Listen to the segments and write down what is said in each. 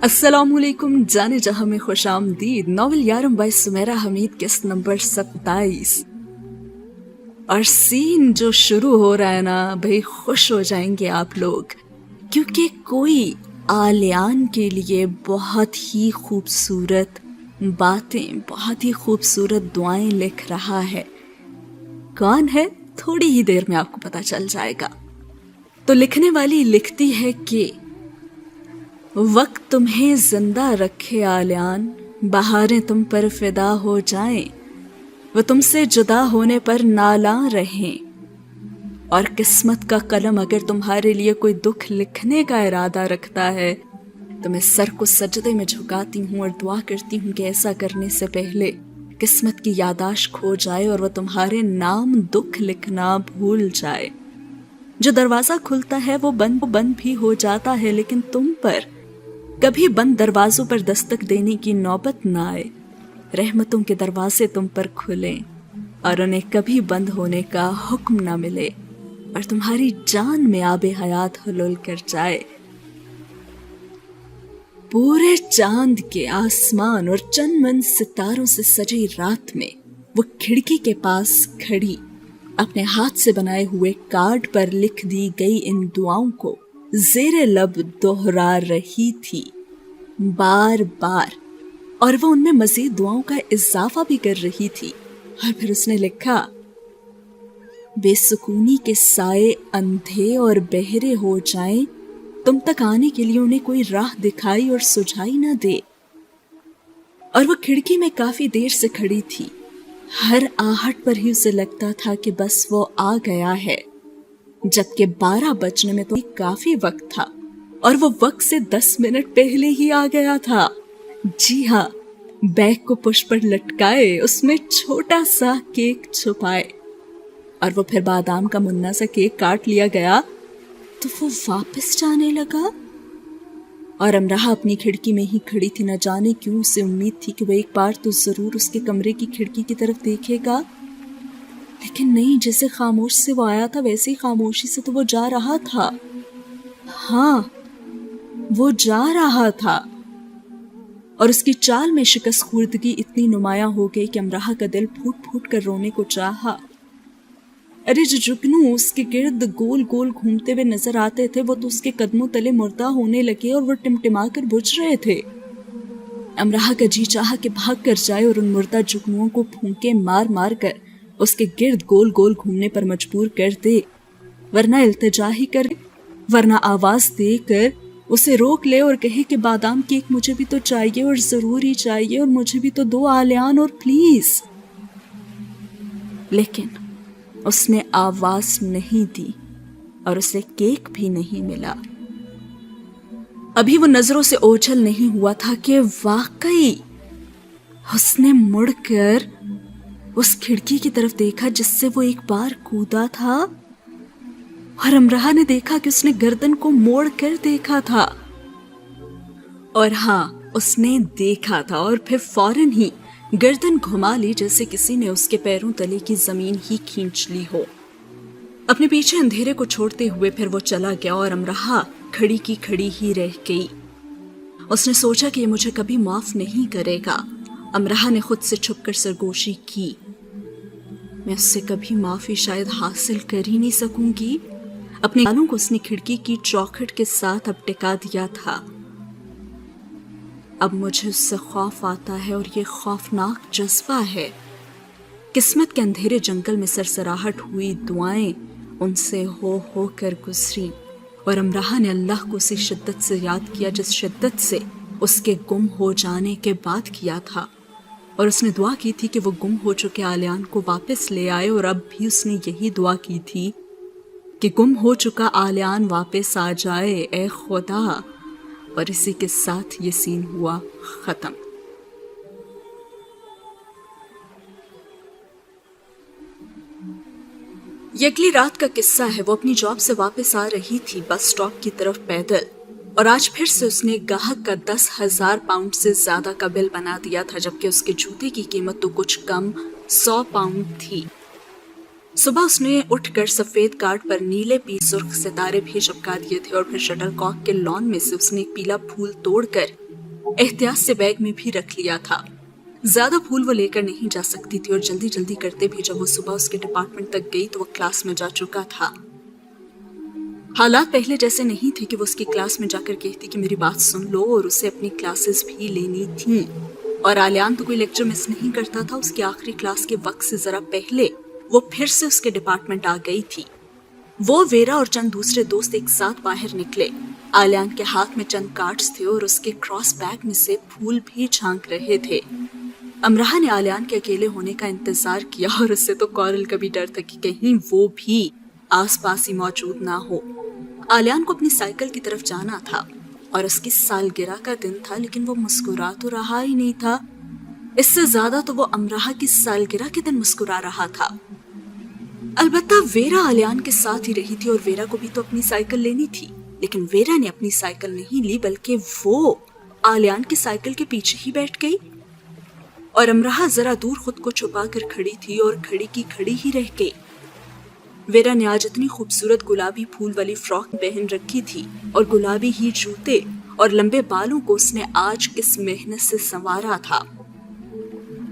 अस्सलाम वालेकुम, जाने जहां में खुश आमदीद। नॉवल यारम बाय सुमेरा हमीद, किस्त नंबर 27। और सीन जो शुरू हो रहा है ना भाई, खुश हो जाएंगे आप लोग, क्योंकि कोई आलियान के लिए बहुत ही खूबसूरत बातें, बहुत ही खूबसूरत दुआएं लिख रहा है। कौन है थोड़ी ही देर में आपको पता चल जाएगा। तो लिखने वाली लिखती है कि वक्त तुम्हें जिंदा रखे आलियान, बहारें तुम पर फिदा हो जाएं, वो तुमसे जुदा होने पर नाला रहें। और किस्मत का कलम अगर तुम्हारे लिए कोई दुख लिखने का इरादा रखता है तो मैं सर को सजदे में झुकाती हूँ और दुआ करती हूँ कि ऐसा करने से पहले किस्मत की यादाश्त खो जाए और वह तुम्हारे नाम दुख लिखना भूल जाए। जो दरवाजा खुलता है वो बंद भी हो जाता है, लेकिन तुम पर कभी बंद दरवाजों पर दस्तक देने की नौबत ना आए। रहमतों के दरवाजे तुम पर खुलें और उन्हें कभी बंद होने का हुक्म ना मिले और तुम्हारी जान में आबे हयात हुलूल कर जाए। पूरे चांद के आसमान और चंद सितारों से सजी रात में वो खिड़की के पास खड़ी अपने हाथ से बनाए हुए कार्ड पर लिख दी गई इन दुआओं को ज़ेरे लब दोहरा रही थी बार बार, और वो उनमें मजीद दुआओं का इजाफा भी कर रही थी। और फिर उसने लिखा, बेसुकूनी के साए अंधे और बहरे हो जाएं, तुम तक आने के लिए उन्हें कोई राह दिखाई और सुझाई ना दे। और वो खिड़की में काफी देर से खड़ी थी। हर आहट पर ही उसे लगता था कि बस वो आ गया है, जबकि 12 बजने में तो काफी वक्त था और वो वक्त से 10 मिनट पहले ही आ गया था। जी हाँ, बैग को पुश पर लटकाए, उसमें छोटा सा केक छुपाए और वो फिर बादाम का मुन्ना सा केक काट लिया गया तो वो वापस जाने लगा। और अमराह अपनी खिड़की में ही खड़ी थी। न जाने क्यों उसे उम्मीद थी कि वो एक बार तो जरूर उसके कमरे की खिड़की की तरफ देखेगा, लेकिन नहीं। जैसे खामोश से वो आया था वैसे ही खामोशी से तो वो जा रहा था। हाँ, वो जा रहा था और उसकी चाल में शिकस्त खुर्दगी इतनी नुमायां हो गई कि अमराह का दिल फूट फूट कर रोने को चाहा। अरे जो जुगनू उसके गिर्द गोल गोल घूमते हुए नजर आते थे वो तो उसके कदमों तले मुर्दा होने लगे और वो टिमटिमा कर बुझ रहे थे। अमराह का जी चाहा कि भाग कर जाए और उन मुर्दा जुगनुओं को फूंके मार मार कर उसके गिर्द गोल गोल घूमने पर मजबूर कर दे, वरना इल्तिजा ही कर, वरना आवाज देकर उसे रोक ले और कहे कि बादाम केक मुझे भी तो चाहिए और जरूर ही चाहिए और मुझे भी तो दो आलियान और प्लीज। लेकिन उसने आवाज नहीं दी और उसे केक भी नहीं मिला। अभी वो नजरों से ओझल नहीं हुआ था कि वाकई उसने मुड़कर उस खिड़की की तरफ देखा जिससे वो एक बार कूदा था और अमराह ने देखा कि उसने गर्दन को मोड़ कर देखा था। और हाँ, उसने देखा था और फिर फौरन ही गर्दन घुमा ली जैसे किसी ने उसके पैरों तले की जमीन ही खींच ली हो। अपने पीछे अंधेरे को छोड़ते हुए फिर वो चला गया और अमराह खड़ी की खड़ी ही रह गई। उसने सोचा कि ये मुझे कभी माफ नहीं करेगा। अमराह ने खुद से छुपकर सरगोशी की, मैं उससे कभी माफी शायद हासिल कर ही नहीं सकूंगी। अपने गालों को उसने खिड़की की चौखट के साथ अब टिका दिया था। अब मुझे उससे खौफ आता है और ये खौफनाक जज्बा है। किस्मत के अंधेरे जंगल में सरसराहट हुई दुआएं उनसे हो कर गुजरी और अमराह ने अल्लाह को उसी शिद्दत से याद किया जिस शिद्दत से उसके गुम हो जाने के बाद किया था। और उसने दुआ की थी कि वो गुम हो चुके आलियान को वापस ले आए और अब भी उसने यही दुआ की थी कि गुम हो चुका आलियान वापस आ जाए ए खुदा। और इसी के साथ ये सीन हुआ खत्म। ये अगली रात का किस्सा है। वो अपनी जॉब से वापस आ रही थी बस स्टॉप की तरफ पैदल, और आज फिर से उसने ग्राहक का 10,000 पाउंड से ज्यादा का बिल बना दिया था, जबकि उसके जूते की कीमत तो कुछ कम 100 पाउंड थी। सुबह उसने उठकर सफेद कार्ड पर नीले पी सुर्ख सितारे भी चिपका दिए थे और फिर शटल कॉक के लॉन में से उसने एक पीला फूल तोड़कर एहतियात से बैग में भी रख लिया था। ज्यादा फूल वो लेकर नहीं जा सकती थी और जल्दी जल्दी करते भी जब वो सुबह उसके डिपार्टमेंट तक गई तो वो क्लास में जा चुका था। हालात पहले जैसे नहीं थे कि वो उसकी क्लास में जाकर कहती कि मेरी बात सुन लो, और उसे अपनी क्लासेस भी लेनी थी। और आलियान तो कोई लेक्चर मिस नहीं करता था। उसकी आखिरी क्लास के वक्त से जरा पहले वो फिर से उसके डिपार्टमेंट आ गई थी। वो, वेरा और चंद दूसरे दोस्त एक साथ बाहर निकले। आलियान के हाथ में चंद कार्ड्स थे और उसके क्रॉस बैग में से फूल भी झांक रहे थे। अमराह ने आलियान के अकेले होने का इंतजार किया और उससे तो कॉरल का भी डर था कि कहीं वो भी आसपास ही मौजूद ना हो। आलियान को अपनी साइकिल की तरफ जाना था और उसकी सालगिरह का दिन था, लेकिन वो मुस्कुरा तो रहा ही नहीं था। इससे ज्यादा तो वो अमराह की सालगिरह के दिन मुस्कुरा रहा था। अलबत्ता वेरा आलियान के साथ ही रही थी और वेरा को भी तो अपनी साइकिल लेनी थी, लेकिन वेरा ने अपनी साइकिल नहीं ली, बल्कि वो आलियान की साइकिल के पीछे ही बैठ गई। और अमराह जरा दूर खुद को छुपा कर खड़ी थी और खड़ी की खड़ी ही रह गई। वेरा ने आज इतनी खूबसूरत गुलाबी फूल वाली फ्रॉक पहन रखी थी और गुलाबी ही जूते और लंबे बालों को उसने आज किस मेहनत से संवारा था।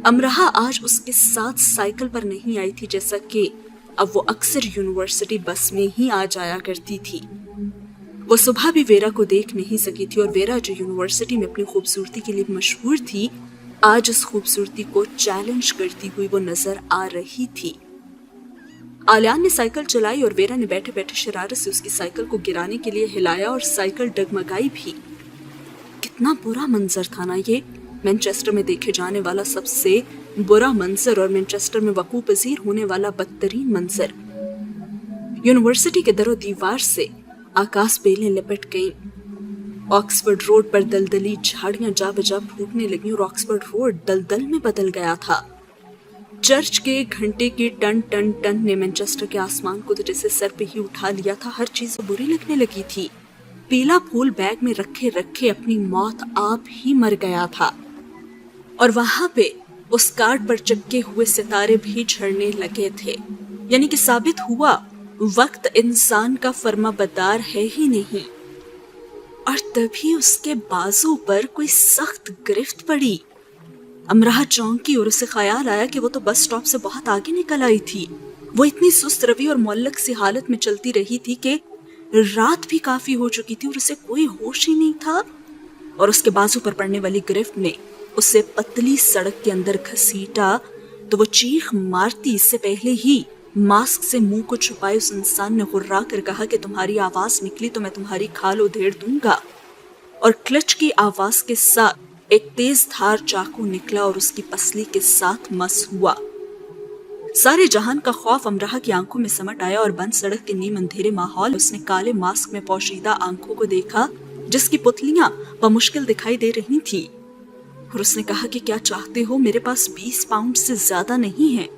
अमराह आज उसके साथ साइकिल पर नहीं आई थी, जैसा कि अब वो अक्सर यूनिवर्सिटी बस में ही आ जाया करती थी। वो सुबह भी वेरा को देख नहीं सकी थी और वेरा जो यूनिवर्सिटी में अपनी खूबसूरती के लिए मशहूर थी, आज उस खूबसूरती को चैलेंज करती हुई वो नजर आ रही थी। आलियान ने साइकिल चलाई और वेरा ने बैठे बैठे शरारत से उसकी साइकिल को गिराने के लिए हिलाया और साइकिल डगमगाई भी। कितना बुरा मंजर था ना ये, मैनचेस्टर में देखे जाने वाला सबसे बुरा मंजर और मैनचेस्टर में वकूअ पजीर होने वाला बदतरीन मंजर। यूनिवर्सिटी के दरो दीवार से आकाश बेलें लिपट गईं। ऑक्सफोर्ड रोड पर दलदली झाड़ियां जा बजा फूटने लगी और ऑक्सफोर्ड रोड दलदल में बदल गया था। चर्च के घंटे की टन टन टन ने मैनचेस्टर के आसमान को तो जैसे सर पे ही उठा लिया था। हर चीज बुरी लगने लगी थी। पीला फूल बैग में रखे रखे अपनी मौत आप ही मर गया था और वहां पे उस कार्ड पर चिपके हुए सितारे भी झड़ने लगे थे। यानी कि साबित हुआ वक्त इंसान का फर्माबरदार है ही नहीं। और तभी उसके बाजू पर कोई सख्त गिरफ्त पड़ी। अमराह चौंकी और उसे ख्याल आया कि वो तो बस स्टॉप से बहुत आगे निकल आई थी। वो इतनी सुस्त रवि और मुअल्लक सी हालत में चलती रही थी कि रात भी काफी हो चुकी थी और उसे कोई होश ही नहीं था। और उसके बाजू पर पड़ने वाली गिरफ्त ने उसे पतली सड़क के अंदर घसीटा तो वो चीख मारती इससे पहले ही मास्क से मुंह को छुपाए उस इंसान ने गुर्रा कर कहा कि तुम्हारी आवाज निकली तो मैं तुम्हारी खाल उधेड़ दूंगा। और क्लच की आवाज के साथ एक तेज धार चाकू निकला और उसकी पसली के साथ मस हुआ। सारे जहान का खौफ अमराह की आंखों में समट आया और बंद सड़क के नीम अंधेरे माहौल उसने काले मास्क में पोशीदा आंखों को देखा जिसकी पुतलियां बमुश्किल दिखाई दे रही थी। और उसने कहा कि क्या चाहते हो, मेरे पास 20 पाउंड से ज्यादा नहीं है।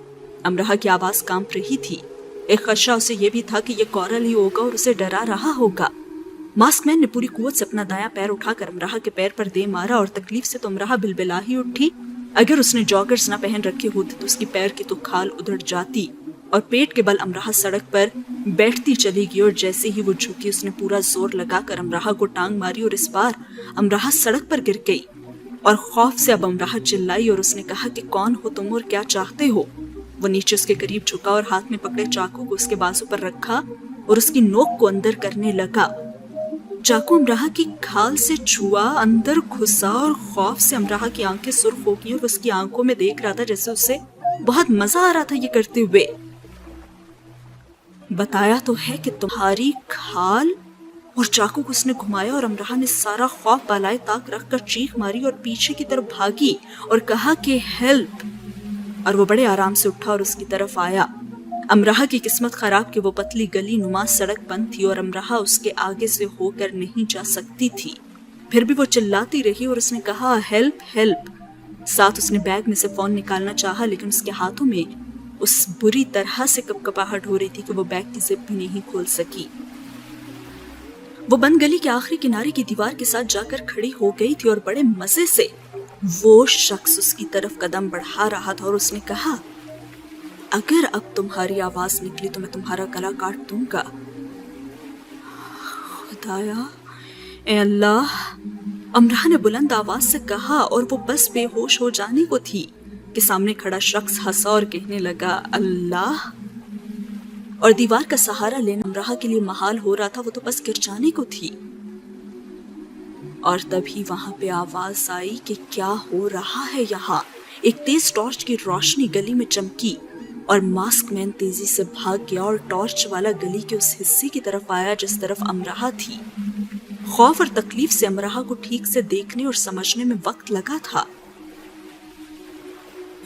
अमराह की आवाज कांप रही थी। एक खदशा उसे यह भी था कि यह कॉरल ही होगा और उसे डरा रहा होगा। मास्कमैन ने पूरी कुव्वत से अपना दायां पैर उठाकर अमराह के पैर पर दे मारा और तकलीफ से तो अमराह बिलबिला ही उठी। अगर उसने जॉगर्स न पहन रखे होते तो उसकी पैर की तो खाल उधड़ जाती। और पेट के बल अमराह सड़क पर बैठती चली गई और जैसे ही वो झुकी उसने पूरा जोर लगाकर अमराह को टांग मारी और इस बार अमराह सड़क पर गिर गई। और खौफ से अब अमराह चिल्लाई और उसने कहा कि कौन हो तुम और क्या चाहते हो। वो नीचे उसके करीब झुका और हाथ में पकड़े चाकू को उसके बाजू पर रखा और उसकी नोक को अंदर करने लगा। चाकू अमराह की खाल से छुआ, अंदर घुसा और खौफ से अमराह की आंखें सुर्ख हो गई और उसकी आंखों में देख रहा था जैसे उसे बहुत मजा आ रहा था ये करते हुए। बताया तो है कि तुम्हारी खाल। और चाकू को उसने घुमाया और अमराह ने सारा खौफ बालाए ताक रखकर चीख मारी और पीछे की तरफ भागी और कहा कि हेल्प। और वो बड़े आराम से उठा और उसकी तरफ आया। अमराह की किस्मत खराब कि वो पतली गली नुमा सड़क बंद थी और अमराह उसके आगे से होकर नहीं जा सकती थी। फिर भी वो चिल्लाती रही और उसने कहा हेल्प हेल्प। साथ उसने बैग में से फोन निकालना चाहा लेकिन उसके हाथों में उस बुरी तरह से कपकपाहट हो रही थी कि वो बैग की जिप भी नहीं खोल सकी। वो बंद गली के आखिरी किनारे की दीवार के साथ जाकर खड़ी हो गई थी और बड़े मजे से वो शख्स उसकी तरफ कदम बढ़ा रहा था और उसने कहा अगर अब तुम्हारी आवाज निकली तो मैं तुम्हारा गला काट दूंगा। खुदाया, ए अल्लाह, अमरा ने बुलंद आवाज से कहा और वो बस बेहोश हो जाने को थी कि सामने खड़ा शख्स हंसा और कहने लगा, अल्लाह। और दीवार का सहारा लेना अमरा के लिए महाल हो रहा था, वो तो बस गिर जाने को थी। और तभी वहां पे आवाज आई कि क्या हो रहा है यहाँ। एक तेज टॉर्च की रोशनी गली में चमकी और मास्क मैन तेजी से भाग गया और टॉर्च वाला गली के उस हिस्से की तरफ आया जिस तरफ अमरा थी। खौफ और तकलीफ से अमरा को ठीक से देखने और समझने में वक्त लगा था।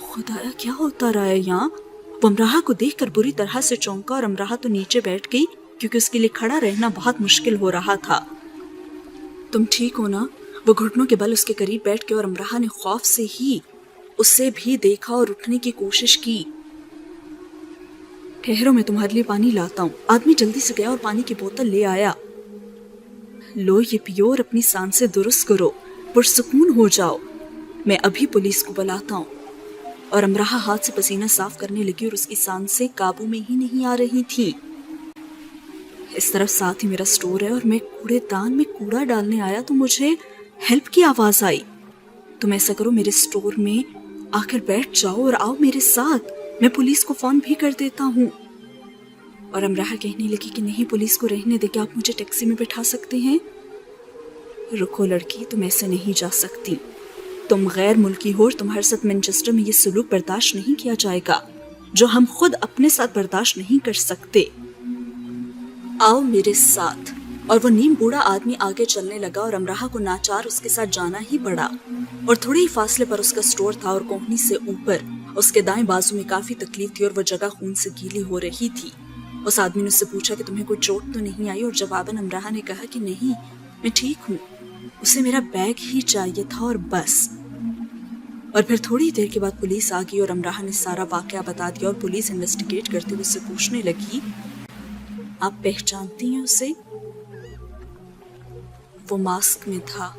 खुदाया, क्या होता रहा है यहाँ? वो अमरा को देखकर बुरी तरह से चौंका और अमरा तो नीचे बैठ गई क्योंकि उसके लिए खड़ा रहना बहुत मुश्किल हो रहा था। तुम ठीक हो ना? वो घुटनों के बल उसके करीब बैठ गया और अमरा ने खौफ से ही उसे भी देखा और उठने की कोशिश की। ठहरो, मैं तुम्हारे लिए पानी लाता हूँ। आदमी जल्दी से गया और पानी की बोतल ले आया। लो, ये पियो और अपनी सांसें दुरुस्त करो, पुरसुकून हो जाओ। मैं अभी पुलिस को बुलाता हूँ। और अमरा हाथ से पसीना साफ करने लगी और उसकी सांसें काबू में ही नहीं आ रही थी। इस तरफ साथ ही मेरा स्टोर है और मैं कूड़ेदान में कूड़ा डालने आया तो मुझे हेल्प की आवाज आई। तुम ऐसा करो, मेरे स्टोर में आकर बैठ जाओ और आओ मेरे साथ, मैं पुलिस को फोन भी कर देता हूँ। और अमरा कहने लगी कि नहीं, पुलिस को रहने दे, क्या आप मुझे टैक्सी में बैठा सकते हैं? रुको लड़की, तुम ऐसे नहीं जा सकती। तुम गैर मुल्की हो और तुम्हारे साथ मैनचेस्टर में ये सलूक बर्दाश्त नहीं किया जाएगा जो हम खुद अपने साथ बर्दाश्त नहीं कर सकते। आओ मेरे साथ। और वो नीम बूढ़ा आदमी आगे चलने लगा और अमरा को नाचार उसके साथ जाना ही पड़ा। और थोड़े ही फासले पर उसका स्टोर था और कोहनी से ऊपर उसके दाएं बाजू में काफी तकलीफ थी और वो जगह खून से गीली हो रही थी। उस आदमी ने उससे पूछा कि तुम्हें कोई चोट तो नहीं आई? और जवाबन अमरा ने कहा कि नहीं, मैं ठीक हूँ, उसे मेरा बैग ही चाहिए था और बस। और फिर थोड़ी देर के बाद पुलिस आ गई और अमरा ने सारा वाकया बता दिया। और पुलिस इन्वेस्टिगेट करते हुए उससे पूछने लगी, आप पहचानती हैं उसे? वो मास्क में था।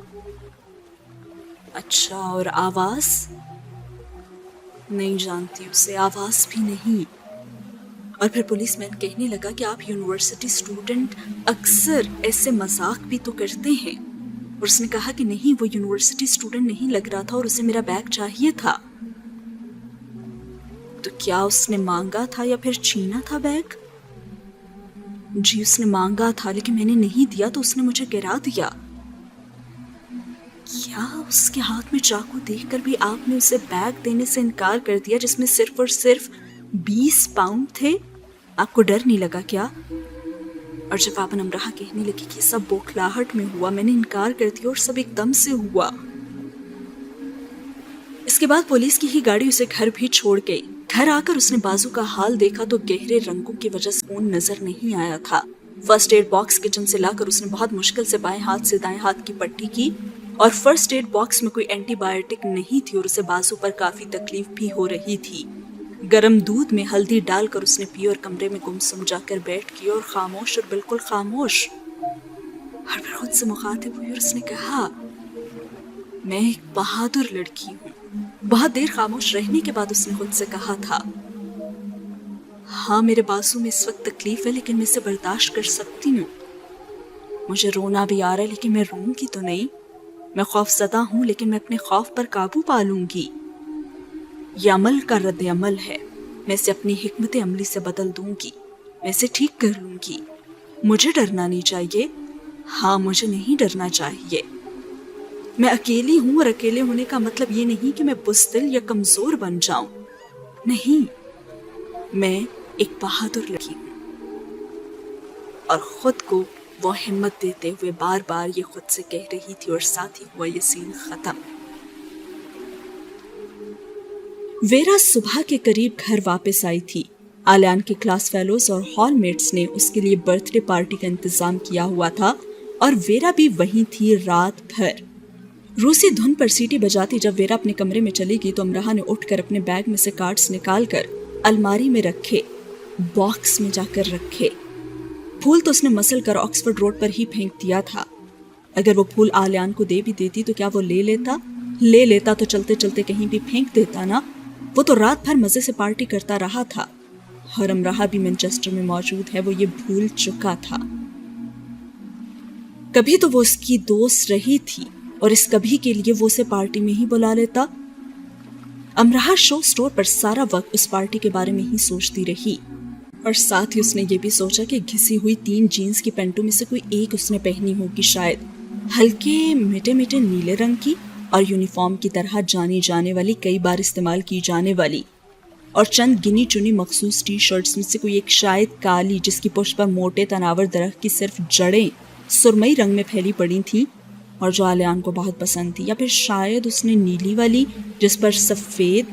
अच्छा, और आवाज? नहीं जानती उसे, आवाज भी नहीं। और फिर पुलिसमैन कहने लगा कि आप यूनिवर्सिटी स्टूडेंट अक्सर ऐसे मजाक भी तो करते हैं। और उसने कहा कि नहीं, वो यूनिवर्सिटी स्टूडेंट नहीं लग रहा था और उसे मेरा बैग चाहिए था। तो क्या उसने मांगा था या फिर छीना था बैग? जी, उसने मांगा था, लेकिन मैंने नहीं दिया तो उसने मुझे गिरा दिया। क्या उसके हाथ में चाकू देखकर भी आपने उसे बैग देने से इनकार कर दिया जिसमें सिर्फ और सिर्फ 20 पाउंड थे? आपको डर नहीं लगा क्या? और जवाबन अमरा कहने लगी कि सब बौखलाहट में हुआ, मैंने इनकार कर दिया और सब एकदम से हुआ। इसके बाद पुलिस की ही गाड़ी उसे घर भी छोड़ गई। घर आकर उसने बाजू का हाल देखा तो गहरे रंगों की वजह से खून नजर नहीं आया था। फर्स्ट एड बॉक्स किचन से लाकर उसने बहुत मुश्किल से बाएं हाथ से दाएं हाथ की पट्टी की और फर्स्ट एड बॉक्स में कोई एंटीबायोटिक नहीं थी और उसे बाजू पर काफी तकलीफ भी हो रही थी। गरम दूध में हल्दी डालकर उसने पी और कमरे में गुमसुम जाकर बैठ गई और खामोश और बिल्कुल खामोश। और फिर खुद से मुखातिब हुई और उसने कहा, मैं एक बहादुर लड़की हूँ। बहुत देर खामोश रहने के बाद उसने खुद से कहा था, हाँ, मेरे बाजू में इस वक्त तकलीफ है लेकिन मैं इसे बर्दाश्त कर सकती हूँ। मुझे रोना भी आ रहा है लेकिन मैं रोऊंगी तो नहीं। मैं खौफजदा हूँ लेकिन मैं अपने खौफ पर काबू पा लूंगी। यह अमल का रद्द अमल है, मैं इसे अपनी हिकमत अमली से बदल दूंगी, मैं इसे ठीक कर लूंगी। मुझे डरना नहीं चाहिए। हाँ, मुझे नहीं डरना चाहिए। मैं अकेली हूं और अकेले होने का मतलब ये नहीं कि मैं बुज़दिल या कमजोर बन जाऊं। नहीं, मैं एक बहादुर लड़की हूं। और खुद को वो हिम्मत देते हुए बार बार ये खुद से कह रही थी और साथ ही हुआ ये सीन खत्म। वेरा सुबह के करीब घर वापस आई थी। आलियान के क्लास फेलोज और हॉलमेट्स ने उसके लिए बर्थडे पार्टी का इंतजाम किया हुआ था और वेरा भी वहीं थी रात भर। रूसी धुन पर सीटी बजाती जब वेरा अपने कमरे में चली गई तो अमरा ने उठकर अपने बैग में से कार्ड्स निकालकर अलमारी में रखे, बॉक्स में जाकर रखे। फूल तो उसने मसल कर ऑक्सफोर्ड रोड पर ही फेंक दिया था। अगर वो फूल आलियान को दे भी देती तो क्या वो ले लेता तो चलते चलते कहीं भी फेंक देता ना। वो तो रात भर मजे से पार्टी करता रहा था और अमरा भी मैनचेस्टर में मौजूद है, वो ये भूल चुका था। कभी तो वो उसकी दोस्त रही थी और इस कभी के लिए वो उसे पार्टी में ही बुला लेता। अमराह शो स्टोर पर सारा वक्त उस पार्टी के बारे में ही सोचती रही और साथ ही उसने ये भी सोचा कि घिसी हुई 3 जीन्स की पैंटों में से कोई एक उसने पहनी होगी, शायद हल्के मीठे मीठे नीले रंग की और यूनिफॉर्म की तरह जानी जाने वाली, कई बार इस्तेमाल की जाने वाली, और चंद गिनी चुनी मखसूस टी शर्ट्स में से कोई एक शायद काली, जिसकी पुष्प पर मोटे तनावर दरख्त की सिर्फ जड़ें सुरमई रंग में फैली पड़ी थी और जो आलियान को बहुत पसंद थी, या फिर शायद उसने नीली वाली जिस पर सफ़ेद,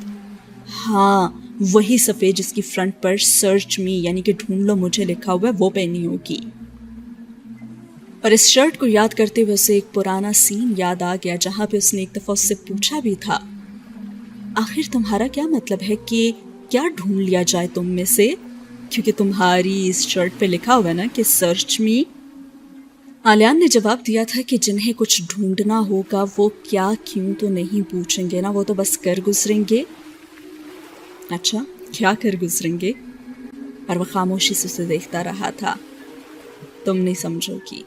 हाँ वही सफ़ेद जिसकी फ्रंट पर सर्च मी यानी कि ढूंढ लो मुझे लिखा हुआ है, वो पहनी होगी। और इस शर्ट को याद करते हुए उसे एक पुराना सीन याद आ गया जहाँ पे उसने एक दफ़ा उससे पूछा भी था, आखिर तुम्हारा क्या मतलब है कि क्या ढूंढ लिया जाए तुम में से, क्योंकि तुम्हारी इस शर्ट पे लिखा हुआ है ना कि सर्च मी। आलियान ने जवाब दिया था कि जिन्हें कुछ ढूंढना होगा वो क्या क्यों तो नहीं पूछेंगे ना, वो तो बस कर गुजरेंगे। अच्छा, क्या कर गुजरेंगे? और वह खामोशी से उसे देखता रहा था। तुम नहीं समझोगी।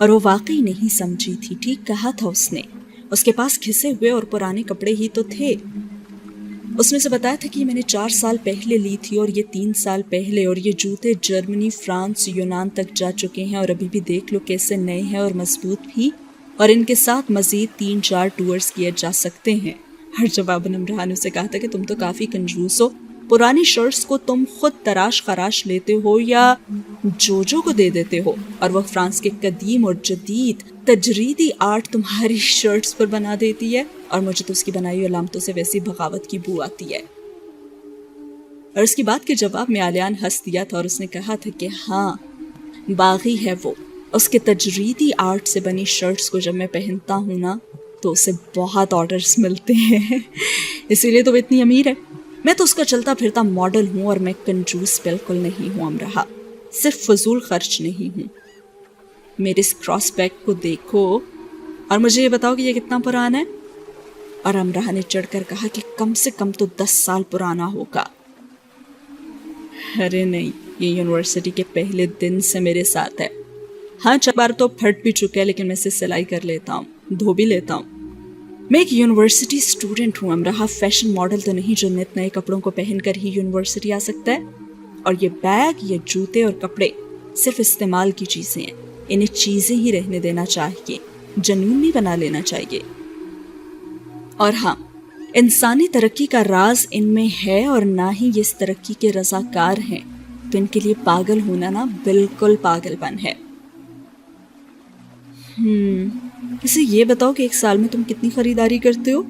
और वो वाकई नहीं समझी थी, ठीक कहा था उसने। उसके पास घिसे हुए और पुराने कपड़े ही तो थे। उसने उसे बताया था कि मैंने 4 साल पहले ली थी और ये 3 साल पहले, और ये जूते जर्मनी, फ्रांस, यूनान तक जा चुके हैं और अभी भी देख लो कैसे नए हैं और मजबूत भी, और इनके साथ मजीद 3-4 टूर्स किए जा सकते हैं। हर जवाब अमराह ने उसे कहा था कि तुम तो काफ़ी कंजूस हो, पुरानी शर्ट्स को तुम खुद तराश खराश लेते हो या जोजो को दे देते हो, और वह फ्रांस के कदीम और जदीद तजरीदी आर्ट तुम्हारी शर्ट्स पर बना देती है, और मुझे तो उसकी बनाई हुई अलामतों से वैसी बगावत की बू आती है। और उसकी बात के जवाब में आलियान हंस दिया था और उसने कहा था कि हाँ, बागी है वो, उसके तजरीदी आर्ट से बनी शर्ट्स को जब मैं पहनता हूँ ना तो उसे बहुत ऑर्डर्स मिलते हैं इसीलिए तो वो इतनी अमीर है। मैं तो उसका चलता फिरता मॉडल हूँ और मैं कंजूस बिल्कुल नहीं हूँ अमराह, सिर्फ फजूल खर्च नहीं हूँ। मेरे इस क्रॉस बैग को देखो और मुझे ये बताओ कि ये कितना पुराना है। और अमराह ने चढ़कर कहा कि कम से कम तो 10 साल पुराना होगा। अरे नहीं, ये यूनिवर्सिटी के पहले दिन से मेरे साथ है। हाँ, 4 बार तो फट भी चुका है, लेकिन मैं इसे सिलाई कर लेता हूँ, धो भी लेता हूँ। मैं एक यूनिवर्सिटी स्टूडेंट हूँ अमराह, फैशन मॉडल तो नहीं जो नित नए कपड़ों को पहनकर ही यूनिवर्सिटी आ सकता है। और ये बैग, ये जूते और कपड़े सिर्फ इस्तेमाल की चीज़ें हैं, इन्हें चीज़ें ही रहने देना चाहिए, जनून नहीं बना लेना चाहिए। और हाँ, इंसानी तरक्की का राज इनमें है और ना ही ये इस तरक्की के रज़ाकार हैं, तो इनके लिए पागल होना ना बिल्कुल पागलपन है। इसे ये बताओ कि 1 साल में तुम कितनी खरीदारी करते हो?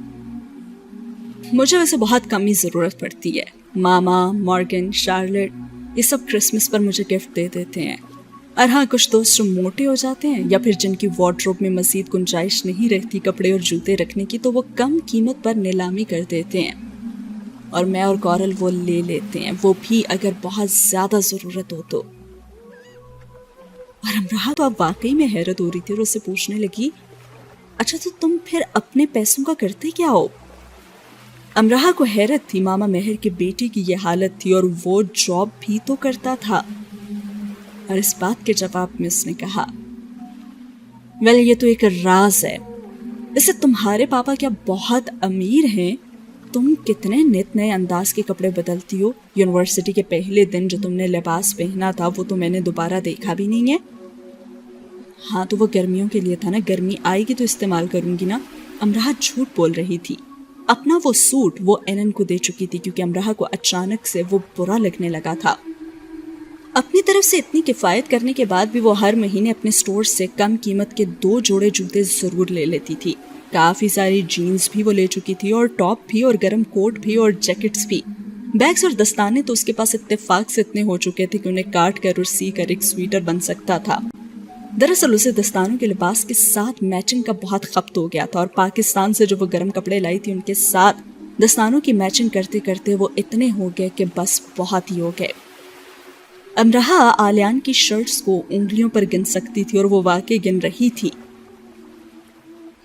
मुझे वैसे बहुत कम ही ज़रूरत पड़ती है। मामा, मॉर्गन, शार्लेट, ये सब क्रिसमस पर मुझे गिफ्ट दे देते हैं। और हाँ, कुछ दोस्त जो मोटे हो जाते हैं या फिर जिनकी वार्डरोब में मज़ीद गुंजाइश नहीं रहती कपड़े और जूते रखने की, तो वो कम कीमत पर नीलामी कर देते हैं और मैं और गौरल वो ले लेते हैं, वो भी अगर बहुत ज़्यादा ज़रूरत हो तो। और अमराह तो अब वाकई में हैरत हो रही थी और उससे पूछने लगी, अच्छा तो तुम फिर अपने पैसों का करते क्या हो? अमराह को हैरत थी, मामा मेहर के बेटे की यह हालत थी और वो जॉब भी तो करता था। और इस बात के जवाब में उसने कहा, वेल ये तो एक राज है। इससे तुम्हारे पापा क्या बहुत अमीर हैं? तुम कितने नित नए अंदाज के कपड़े बदलती हो। यूनिवर्सिटी के पहले दिन जो तुमने लिबास पहना था वो तो मैंने दोबारा देखा भी नहीं है। हाँ तो वो गर्मियों के लिए था ना, गर्मी आएगी तो इस्तेमाल करूंगी ना। अमराह झूठ बोल रही थी। अपना वो सूट वो एनन को दे चुकी थी क्योंकि अमराह को अचानक से वो बुरा लगने लगा था। अपनी तरफ से इतनी किफ़ायत करने के बाद भी वो हर महीने अपने स्टोर से कम कीमत के 2 जोड़े जूते ज़रूर ले लेती थी। काफ़ी सारी जीन्स भी वो ले चुकी थी और टॉप भी और गर्म कोट भी और जैकेट्स भी। बैग्स और दस्ताने तो उसके पास इत्तेफाक से इतने हो चुके थे कि उन्हें काट कर और सी कर एक स्वेटर बन सकता था। दरअसल उसे दस्तानों के लिबास के साथ मैचिंग का बहुत खपत हो गया था और पाकिस्तान से जो वो गर्म कपड़े लाई थी उनके साथ दस्तानों की मैचिंग करते करते वो इतने हो गए कि बस बहुत ही हो गए। अमराह आलियान की शर्ट्स को उंगलियों पर गिन सकती थी और वो वाकई गिन रही थी।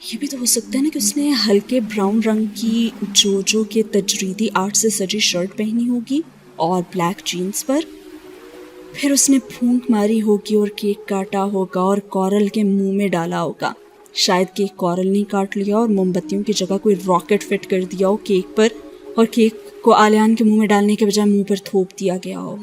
ये भी तो हो सकता है ना कि उसने हल्के ब्राउन रंग की जोजो के तजरीदी आर्ट से सजी शर्ट पहनी होगी और ब्लैक जीन्स पर। फिर उसने फूंक मारी होगी और केक काटा होगा और कॉरल के मुंह में डाला होगा शायद केक कॉरल ने काट लिया और मोमबत्तियों की जगह कोई रॉकेट फिट कर दिया हो केक पर, और केक को आलियान के मुंह में डालने के बजाय मुंह पर थोप दिया गया हो।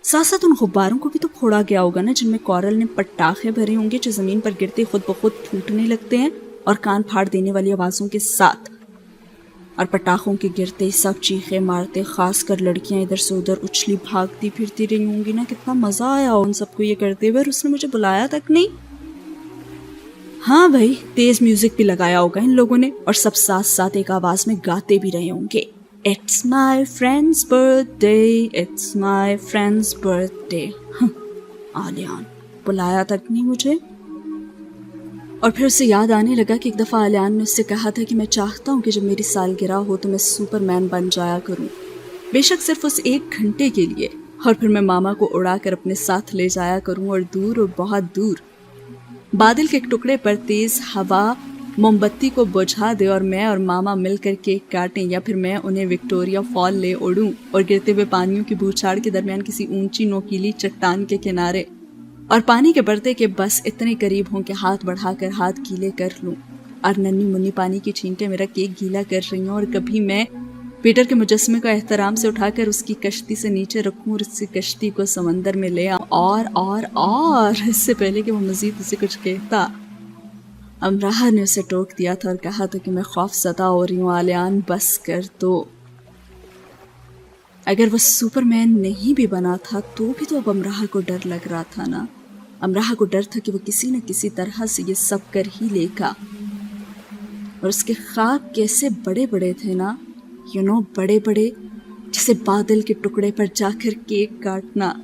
साथ साथ उन गुब्बारों को भी तो फोड़ा गया होगा ना, जिनमें कॉरल ने पटाखे भरे होंगे जो जमीन पर गिरते खुद ब खुद फूटने लगते हैं और कान फाड़ देने वाली आवाज़ों के साथ। और पटाखों के गिरते ही सब चीखें मारते, खासकर लड़कियां इधर से उधर उछली भागती फिरती रही होंगी ना। कितना मज़ा आया उन सबको ये करते हुए, और उसने मुझे बुलाया तक नहीं। हाँ भाई, तेज म्यूजिक भी लगाया होगा इन लोगों ने, और सब साथ साथ एक आवाज में गाते भी रहे होंगे, it's my friends birthday, it's my friends birthday. Aliyan बुलाया तक नहीं मुझे। और फिर उसे याद आने लगा कि एक दफ़ा आलियान ने उससे कहा था कि मैं चाहता हूँ कि जब मेरी सालगिरह हो तो मैं सुपरमैन बन जाया करूँ, बेशक सिर्फ उस 1 घंटे के लिए, और फिर मैं मामा को उड़ा कर अपने साथ ले जाया करूँ, और दूर और बहुत दूर बादल के एक टुकड़े पर तेज हवा मोमबत्ती को बुझा दे और मैं और मामा मिलकर केक काटें, या फिर मैं उन्हें विक्टोरिया फॉल ले उड़ूं और गिरते हुए पानियों की बूछाड़ के दरमियान किसी ऊंची नोकीली चट्टान के किनारे और पानी के पर्दे के बस इतने करीब हों कि हाथ बढ़ाकर हाथ गीले कर लूं, और नन्ही मुन्नी पानी की छींटे मेरा केक गीला कर रही हूं, और कभी मैं पीटर के मुजस्मे को एहतराम से उठाकर उसकी कश्ती से नीचे रखूं और उसकी कश्ती को समंदर में ले आऊं। और इससे पहले कि वो मजीद उसे कुछ कहता, अमराह ने उसे टोक दिया था और कहा था कि मैं खौफज़दा हो रही हूँ आलियान, बस कर दो। अगर वो सुपरमैन नहीं भी बना था तो भी तो अब अमराह को डर लग रहा था ना। अमराह को डर था कि वो किसी न किसी तरह से ये सब कर ही लेगा, और उसके ख्वाब कैसे बड़े बड़े थे ना, बड़े बड़े, जैसे बादल के टुकड़े पर जाकर केक काटना।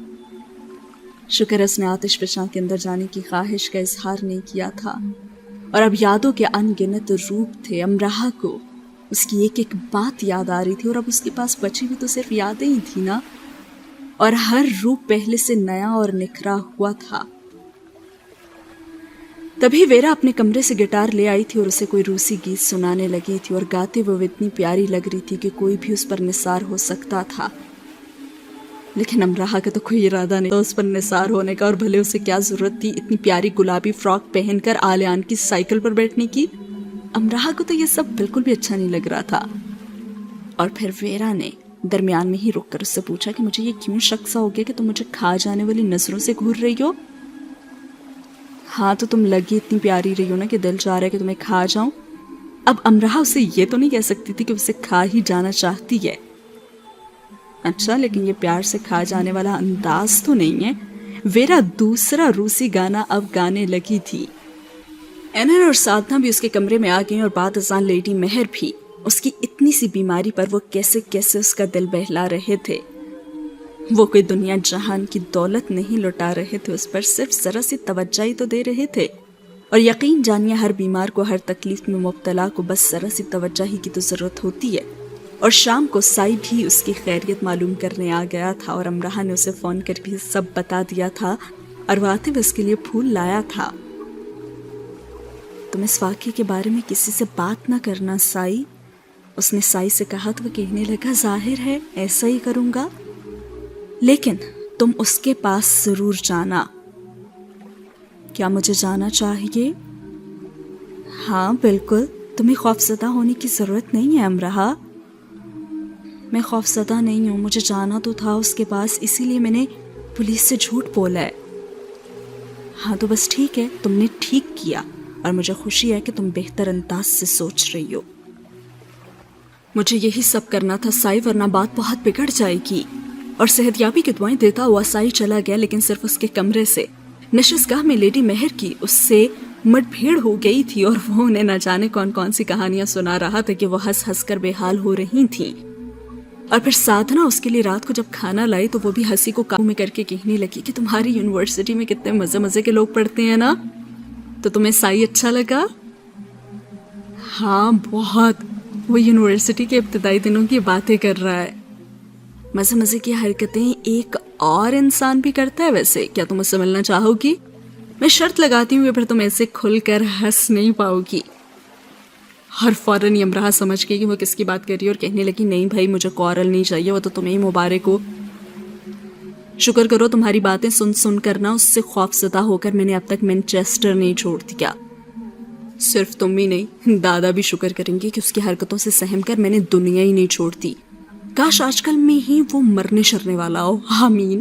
शुक्र है उसने आतिश फिशां के अंदर जाने की ख्वाहिश का इजहार नहीं किया था, और अब यादों के अनगिनत रूप थे। अमराह को उसकी एक एक बात याद आ रही थी, और अब उसके पास बची भी तो सिर्फ यादें ही थी ना, और हर रूप पहले से नया और निखरा हुआ था। तभी वेरा अपने कमरे से गिटार ले आई थी और उसे कोई रूसी गीत सुनाने लगी थी, और गाते हुए वो इतनी प्यारी लग रही थी कि कोई भी उस पर निसार हो सकता था। लेकिन अमराह का तो कोई इरादा नहीं था उस पर निसार होने का, और भले उसे क्या जरूरत थी इतनी प्यारी गुलाबी फ्रॉक पहनकर आलियान की साइकिल पर बैठने की। अमराह को तो ये सब बिल्कुल भी अच्छा नहीं लग रहा था। और फिर वेरा ने दरमियान में ही रुककर उससे पूछा कि मुझे ये क्यों शक सा हो गया कि तुम मुझे खा जाने वाली नजरों से घूर रही हो। हाँ, तो तुम लगी इतनी प्यारी रही हो ना कि दिल चाह रहा है कि तुम्हें खा जाऊं। अब अमराह उसे ये तो नहीं कह सकती थी कि उसे खा ही जाना चाहती है। अच्छा, लेकिन ये प्यार से खा जाने वाला अंदाज तो नहीं है। वेरा दूसरा रूसी गाना अब गाने लगी थी। एनर और साधना भी उसके कमरे में आ गई, और बाद अज़ान लेडी मेहर भी। उसकी इतनी सी बीमारी पर वो कैसे कैसे उसका दिल बहला रहे थे। वो कोई दुनिया जहान की दौलत नहीं लुटा रहे थे, उस पर सिर्फ जरा सी तवज्जो ही तो दे रहे थे। और यकीन जानिए, हर बीमार को, हर तकलीफ में मुब्तला को बस जरा सी तवज्जो ही की तो ज़रूरत होती है। और शाम को साई भी उसकी खैरियत मालूम करने आ गया था, और अमराह ने उसे फ़ोन कर भी सब बता दिया था, और वो आते हुए उसके लिए फूल लाया था। तुम इस वाक़े के बारे में किसी से बात ना करना साई, उसने साई से कहा। तो वो कहने लगा, जाहिर है ऐसा ही करूँगा, लेकिन तुम उसके पास ज़रूर जाना। क्या मुझे जाना चाहिए? हाँ बिल्कुल, तुम्हें खौफज़दा होने की ज़रूरत नहीं है अमराह। मैं खौफज़दा नहीं हूँ, मुझे जाना तो था उसके पास, इसीलिए मैंने पुलिस से झूठ बोला है। हाँ तो बस ठीक है, तुमने ठीक किया, और मुझे खुशी है कि तुम बेहतर अंदाज से सोच रही हो। मुझे यही सब करना था साई, वरना बात बहुत बिगड़ जाएगी। और सेहतयाबी की दुआएं देता हुआ साई चला गया, लेकिन सिर्फ उसके कमरे से। नशिशगाह में लेडी मेहर की उससे मुठभेड़ हो गई थी, और वो उन्हें न जाने कौन कौन सी कहानियां सुना रहा था कि वो हंस हंस कर बेहाल हो रही थी। और फिर साधना उसके लिए रात को जब खाना लाई तो वो भी हंसी को काबू में करके कहने लगी कि तुम्हारी यूनिवर्सिटी में कितने मजे मजे के लोग पढ़ते हैं ना, तो तुम्हें साई अच्छा लगा? हाँ बहुत, वो यूनिवर्सिटी के इब्तिदाई दिनों की बातें कर रहा है। मजे मजे की हरकतें एक और इंसान भी करता है। वैसे क्या तुम उससे मिलना चाहोगी? मैं शर्त लगाती हूँ कि फिर तुम ऐसे खुलकर हंस नहीं पाओगी। हर फौरन ही अमराह समझ गई कि वो किसकी बात कर रही है, और कहने लगी, नहीं भाई, मुझे कॉरल नहीं चाहिए, वो तो तुम्हें ही मुबारक हो। شکر کرو تمہاری باتیں سن سن کرنا اس سے خوفزدہ ہو کر میں نے اب تک مینچیسٹر نہیں چھوڑ دیا. صرف تم ہی نہیں، دادا بھی شکر کریں گے کہ اس کی حرکتوں سے سہم کر میں نے دنیا ہی نہیں چھوڑ دی. کاش آج کل میں ہی وہ مرنے شرنے والا ہو. آمین.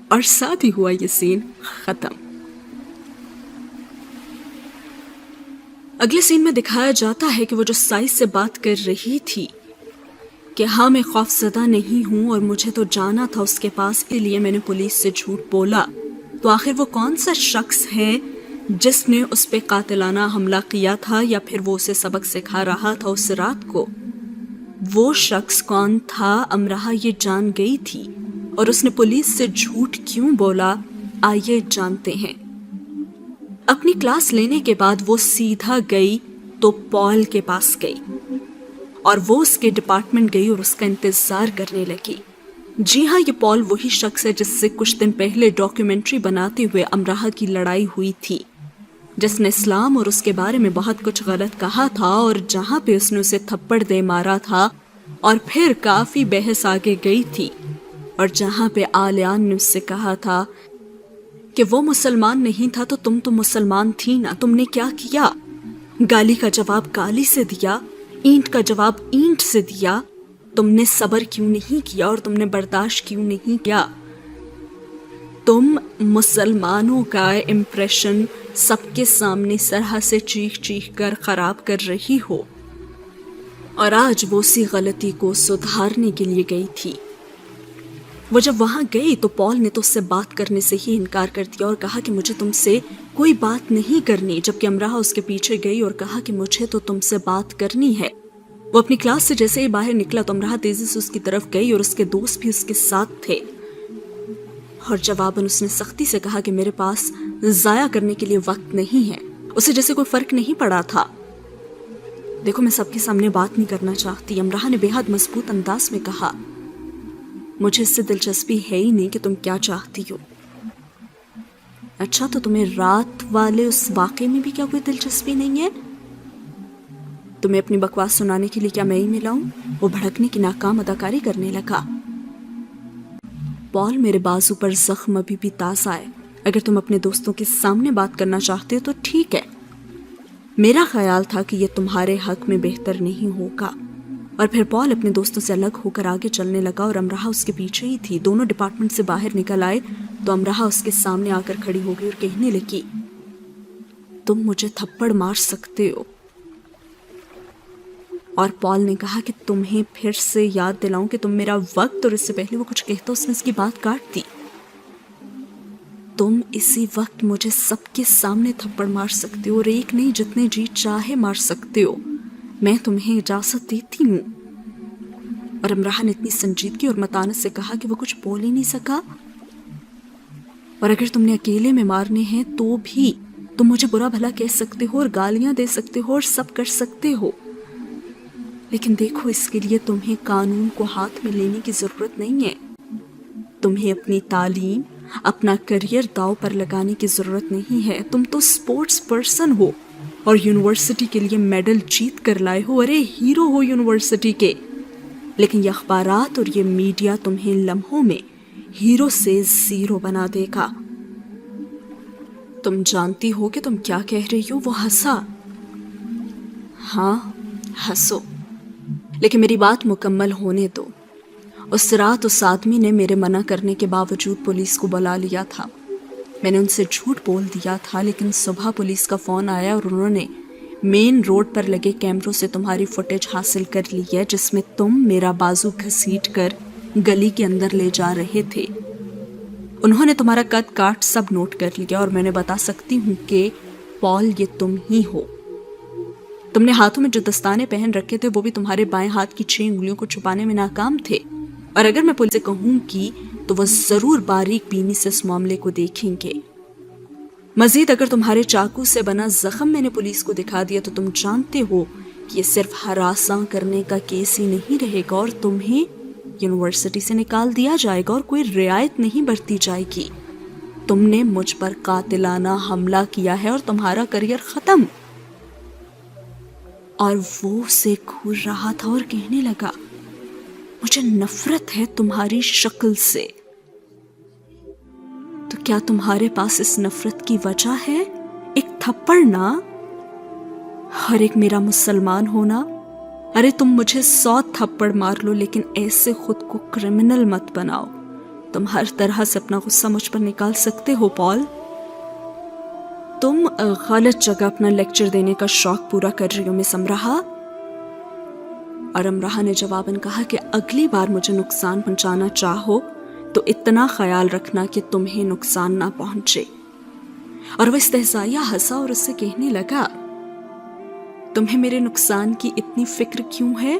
اور ساتھ ہی ہوا یہ سین ختم. اگلے سین میں دکھایا جاتا ہے کہ وہ جو سائز سے بات کر رہی تھی کہ ہاں میں خوف زدہ نہیں ہوں اور مجھے تو جانا تھا اس کے پاس، اس لیے میں نے پولیس سے جھوٹ بولا. تو آخر وہ کون سا شخص ہے جس نے اس پہ قاتلانہ حملہ کیا تھا، یا پھر وہ اسے سبق سکھا رہا تھا اس رات کو؟ وہ شخص کون تھا امراہ یہ جان گئی تھی، اور اس نے پولیس سے جھوٹ کیوں بولا؟ آئیے جانتے ہیں. اپنی کلاس لینے کے بعد وہ سیدھا گئی تو پال کے پاس گئی اور وہ اس کے ڈپارٹمنٹ گئی اور اس کا انتظار کرنے لگی. جی ہاں، یہ پال وہی شخص ہے جس سے کچھ دن پہلے ڈاکیومنٹری بناتے ہوئے امراہ کی لڑائی ہوئی تھی، جس نے اسلام اور اس کے بارے میں بہت کچھ غلط کہا تھا، اور جہاں پہ اس نے اسے تھپڑ دے مارا تھا اور پھر کافی بحث آگے گئی تھی، اور جہاں پہ آلیان نے اس سے کہا تھا کہ وہ مسلمان نہیں تھا تو تم مسلمان تھی نا، تم نے کیا کیا؟ گالی کا جواب گالی سے دیا، اینٹ کا جواب اینٹ سے دیا. تم نے صبر کیوں نہیں کیا اور تم نے برداشت کیوں نہیں کیا؟ تم مسلمانوں کا امپریشن سب کے سامنے سرحا سے چیخ چیخ کر خراب کر رہی ہو، اور آج وہ اسی غلطی کو سدھارنے کے لیے گئی تھی. وہ جب وہاں گئی تو پال نے تو اس سے بات کرنے سے ہی انکار کر دیا اور کہا کہ مجھے تم سے کوئی بات نہیں کرنی، جبکہ امراہ اس کے پیچھے گئی اور کہا کہ مجھے تو تم سے بات کرنی ہے. وہ اپنی کلاس سے جیسے ہی باہر نکلا تو امراہ تیزی سے اس کی طرف گئی اور اس کے دوست بھی اس کے ساتھ تھے، اور جواباً اس نے سختی سے کہا کہ میرے پاس ضائع کرنے کے لیے وقت نہیں ہے. اسے جیسے کوئی فرق نہیں پڑا تھا. دیکھو میں سب کے سامنے بات نہیں کرنا چاہتی، امراہ نے بے حد مضبوط انداز میں کہا. مجھے اس سے دلچسپی ہے ہی نہیں کہ تم کیا چاہتی ہو. اچھا تو تمہیں رات والے اس واقعے میں بھی کیا کوئی دلچسپی نہیں ہے؟ تمہیں اپنی بکواس سنانے کے لیے کیا میں ہی ملا ہوں؟ وہ بھڑکنے کی ناکام اداکاری کرنے لگا. پال میرے بازو پر زخم ابھی بھی تازہ ہے، اگر تم اپنے دوستوں کے سامنے بات کرنا چاہتے ہو تو ٹھیک ہے. میرا خیال تھا کہ یہ تمہارے حق میں بہتر نہیں ہوگا. اور پھر پال اپنے دوستوں سے الگ ہو کر آگے چلنے لگا اور امراہ اس کے پیچھے ہی تھی. دونوں ڈپارٹمنٹ سے باہر نکل آئے تو امراہ اس کے سامنے آ کر کھڑی ہو گئی اور کہنے لگی، تم مجھے تھپڑ مار سکتے ہو. اور پال نے کہا کہ تمہیں پھر سے یاد دلاؤں کہ تم میرا وقت، اور اس سے پہلے وہ کچھ کہتا اس نے اس کی بات کاٹ دی. تم اسی وقت مجھے سب کے سامنے تھپڑ مار سکتے ہو، اور ایک نہیں جتنے جی چاہے مار سکتے ہو، میں تمہیں اجازت دیتی ہوں. اور امراہ نے اتنی سنجیدگی اور متانت سے کہا کہ وہ کچھ بول ہی نہیں سکا. اور اگر تم نے اکیلے میں مارنے ہیں تو بھی تم مجھے برا بھلا کہہ سکتے ہو اور گالیاں دے سکتے ہو اور سب کر سکتے ہو، لیکن دیکھو اس کے لیے تمہیں قانون کو ہاتھ میں لینے کی ضرورت نہیں ہے. تمہیں اپنی تعلیم، اپنا کریئر داؤ پر لگانے کی ضرورت نہیں ہے. تم تو سپورٹس پرسن ہو اور یونیورسٹی کے لیے میڈل جیت کر لائے ہو. ارے ہیرو ہو یونیورسٹی کے. لیکن یہ اخبارات اور یہ میڈیا تمہیں لمحوں میں ہیرو سے زیرو بنا دے گا. تم جانتی ہو کہ تم کیا کہہ رہی ہو؟ وہ ہنسا. ہاں ہنسو، لیکن میری بات مکمل ہونے دو. اس رات اس آدمی نے میرے منع کرنے کے باوجود پولیس کو بلا لیا تھا. میں نے ان سے جھوٹ بول دیا تھا، لیکن صبح پولیس کا فون آیا اور انہوں نے مین روڈ پر لگے کیمروں سے تمہاری فوٹیج حاصل کر لی ہے، جس میں تم میرا بازو گھسیٹ کر گلی کے اندر لے جا رہے تھے. انہوں نے تمہارا قد کاٹ سب نوٹ کر لیا، اور میں نے بتا سکتی ہوں کہ پال یہ تم ہی ہو. تم نے ہاتھوں میں جو دستانے پہن رکھے تھے وہ بھی تمہارے بائیں ہاتھ کی 6 انگلیوں کو چھپانے میں ناکام تھے. اور اگر میں پولیس سے کہوں گی تو وہ ضرور باریک بینی سے اس معاملے کو دیکھیں گے. مزید اگر تمہارے چاقو سے بنا زخم میں نے پولیس کو دکھا دیا تو تم جانتے ہو کہ یہ صرف ہراساں کرنے کا کیس ہی نہیں رہے گا، اور تمہیں یونیورسٹی سے نکال دیا جائے گا اور کوئی رعایت نہیں برتی جائے گی. تم نے مجھ پر قاتلانہ حملہ کیا ہے اور تمہارا کریئر ختم. اور وہ اسے گھور رہا تھا اور کہنے لگا، مجھے نفرت ہے تمہاری شکل سے. تو کیا تمہارے پاس اس نفرت کی وجہ ہے؟ ایک تھپڑ نا، اور ایک میرا مسلمان ہونا؟ ارے تم مجھے 100 تھپڑ مار لو لیکن ایسے خود کو کرمنل مت بناؤ. تم ہر طرح سے اپنا غصہ مجھ پر نکال سکتے ہو پال. تم غلط جگہ اپنا لیکچر دینے کا شوق پورا کر رہی ہو مس امراہ. اور امراہ نے جواباً کہا کہ اگلی بار مجھے نقصان پہنچانا چاہو تو اتنا خیال رکھنا کہ تمہیں نقصان نہ پہنچے. اور وہ استہزائیہ ہنسا اور اس سے کہنے لگا، تمہیں میرے نقصان کی اتنی فکر کیوں ہے؟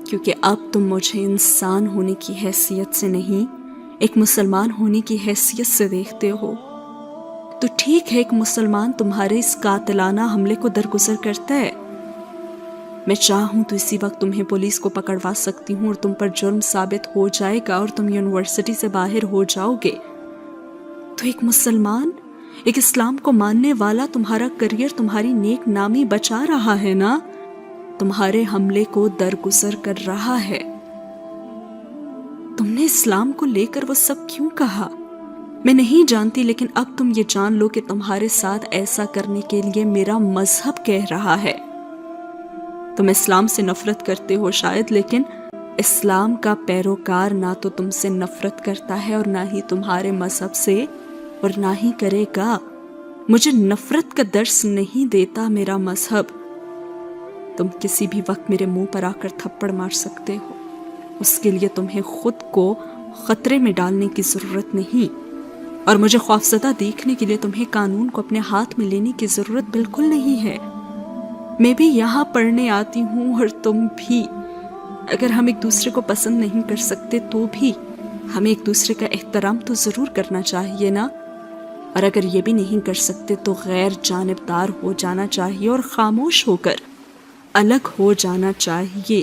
کیونکہ اب تم مجھے انسان ہونے کی حیثیت سے نہیں، ایک مسلمان ہونے کی حیثیت سے دیکھتے ہو. تو ٹھیک ہے، ایک مسلمان تمہارے اس قاتلانہ حملے کو درگزر کرتا ہے. میں چاہوں تو اسی وقت تمہیں پولیس کو پکڑوا سکتی ہوں اور تم پر جرم ثابت ہو جائے گا اور تم یونیورسٹی سے باہر ہو جاؤ گے. تو ایک مسلمان، ایک اسلام کو ماننے والا تمہارا کریئر، تمہاری نیک نامی بچا رہا ہے نا، تمہارے حملے کو درگزر کر رہا ہے. تم نے اسلام کو لے کر وہ سب کیوں کہا؟ میں نہیں جانتی، لیکن اب تم یہ جان لو کہ تمہارے ساتھ ایسا کرنے کے لیے میرا مذہب کہہ رہا ہے. تم اسلام سے نفرت کرتے ہو شاید، لیکن اسلام کا پیروکار نہ تو تم سے نفرت کرتا ہے اور نہ ہی تمہارے مذہب سے، اور نہ ہی کرے گا. مجھے نفرت کا درس نہیں دیتا میرا مذہب. تم کسی بھی وقت میرے منہ پر آ کر تھپڑ مار سکتے ہو، اس کے لیے تمہیں خود کو خطرے میں ڈالنے کی ضرورت نہیں، اور مجھے خوفزدہ دیکھنے کے لیے تمہیں قانون کو اپنے ہاتھ میں لینے کی ضرورت بالکل نہیں ہے. میں بھی یہاں پڑھنے آتی ہوں اور تم بھی. اگر ہم ایک دوسرے کو پسند نہیں کر سکتے تو بھی ہمیں ایک دوسرے کا احترام تو ضرور کرنا چاہیے نا. اور اگر یہ بھی نہیں کر سکتے تو غیر جانبدار ہو جانا چاہیے اور خاموش ہو کر الگ ہو جانا چاہیے.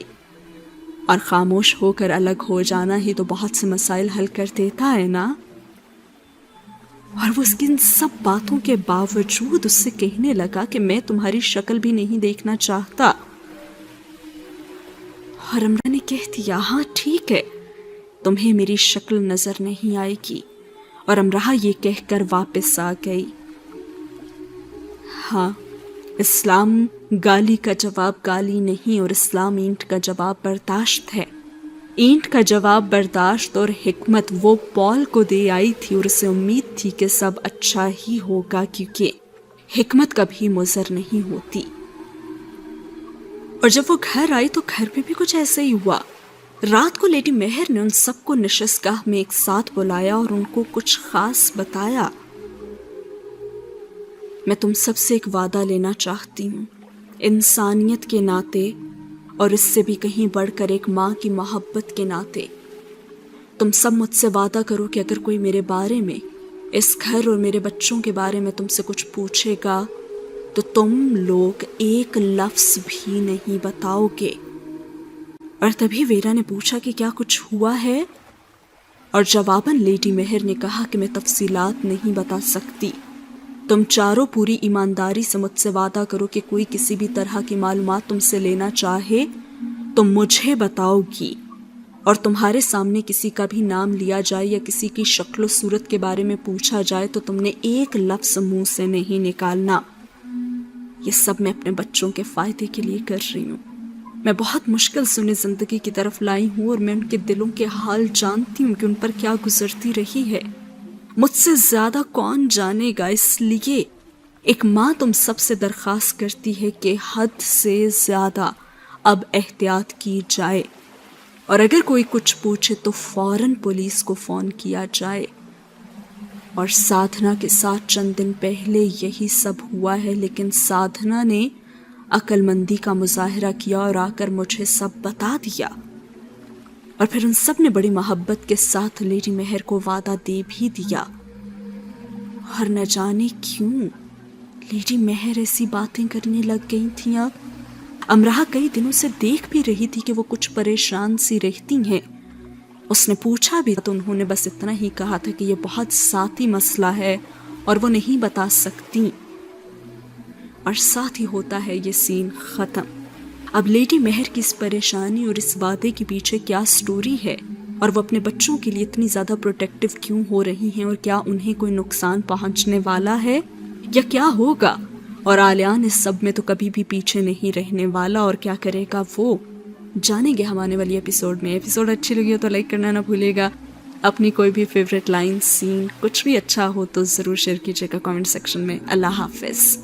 اور خاموش ہو کر الگ ہو جانا ہی تو بہت سے مسائل حل کر دیتا ہے نا. اور وہ اس کی ان سب باتوں کے باوجود اس سے کہنے لگا کہ میں تمہاری شکل بھی نہیں دیکھنا چاہتا. اور امراہ نے کہہ دیا، ہاں ٹھیک ہے، تمہیں میری شکل نظر نہیں آئے گی. اور امراہ یہ کہہ کر واپس آ گئی. ہاں، اسلام گالی کا جواب گالی نہیں، اور اسلام اینٹ کا جواب برداشت ہے. اینٹ کا جواب برداشت اور حکمت وہ پال کو دے آئی تھی، اور اسے امید تھی کہ سب اچھا ہی ہوگا، کیونکہ حکمت کبھی مضر نہیں ہوتی. اور جب وہ گھر آئی تو گھر میں بھی کچھ ایسا ہی ہوا. رات کو لیڈی مہر نے ان سب کو نشستگاہ میں ایک ساتھ بلایا اور ان کو کچھ خاص بتایا. میں تم سب سے ایک وعدہ لینا چاہتی ہوں، انسانیت کے ناطے، اور اس سے بھی کہیں بڑھ کر ایک ماں کی محبت کے ناطے. تم سب مجھ سے وعدہ کرو کہ اگر کوئی میرے بارے میں، اس گھر اور میرے بچوں کے بارے میں تم سے کچھ پوچھے گا تو تم لوگ ایک لفظ بھی نہیں بتاؤ گے. اور تبھی ویرا نے پوچھا کہ کیا کچھ ہوا ہے؟ اور جواباً لیڈی مہر نے کہا کہ میں تفصیلات نہیں بتا سکتی. تم چاروں پوری ایمانداری سے مجھ سے وعدہ کرو کہ کوئی کسی بھی طرح کی معلومات تم سے لینا چاہے تو مجھے بتاؤ گی، اور تمہارے سامنے کسی کا بھی نام لیا جائے یا کسی کی شکل و صورت کے بارے میں پوچھا جائے تو تم نے ایک لفظ منہ سے نہیں نکالنا. یہ سب میں اپنے بچوں کے فائدے کے لیے کر رہی ہوں. میں بہت مشکل سے انہیں زندگی کی طرف لائی ہوں، اور میں ان کے دلوں کے حال جانتی ہوں کہ ان پر کیا گزرتی رہی ہے. مجھ سے زیادہ کون جانے گا، اس لیے ایک ماں تم سب سے درخواست کرتی ہے کہ حد سے زیادہ اب احتیاط کی جائے، اور اگر کوئی کچھ پوچھے تو فوراً پولیس کو فون کیا جائے. اور سادھنا کے ساتھ چند دن پہلے یہی سب ہوا ہے، لیکن سادھنا نے عقل مندی کا مظاہرہ کیا اور آ کر مجھے سب بتا دیا. اور پھر ان سب نے بڑی محبت کے ساتھ لیڈی مہر کو وعدہ دے بھی دیا. اور نہ جانے کیوں لیڈی مہر ایسی باتیں کرنے لگ گئی تھیں. اب امراہ کئی دنوں سے دیکھ بھی رہی تھی کہ وہ کچھ پریشان سی رہتی ہیں. اس نے پوچھا بھی تو انہوں نے بس اتنا ہی کہا تھا کہ یہ بہت ذاتی مسئلہ ہے اور وہ نہیں بتا سکتی. اور ساتھ ہی ہوتا ہے یہ سین ختم. اب لیڈی مہر کی اس پریشانی اور اس وعدے کے پیچھے کیا سٹوری ہے اور وہ اپنے بچوں کے لیے اتنی زیادہ پروٹیکٹیو کیوں ہو رہی ہیں, اور کیا انہیں کوئی نقصان پہنچنے والا ہے یا کیا ہوگا. اور عالیان اس سب میں تو کبھی بھی پیچھے نہیں رہنے والا, اور کیا کرے گا وہ جانیں گے ہم آنے والی ایپیسوڈ میں. ایپیسوڈ اچھی لگی ہو تو لائک کرنا نہ بھولے گا. اپنی کوئی بھی فیوریٹ لائن, سین, کچھ بھی اچھا ہو تو ضرور شیئر کیجیے گا کامنٹ سیکشن میں. اللہ حافظ.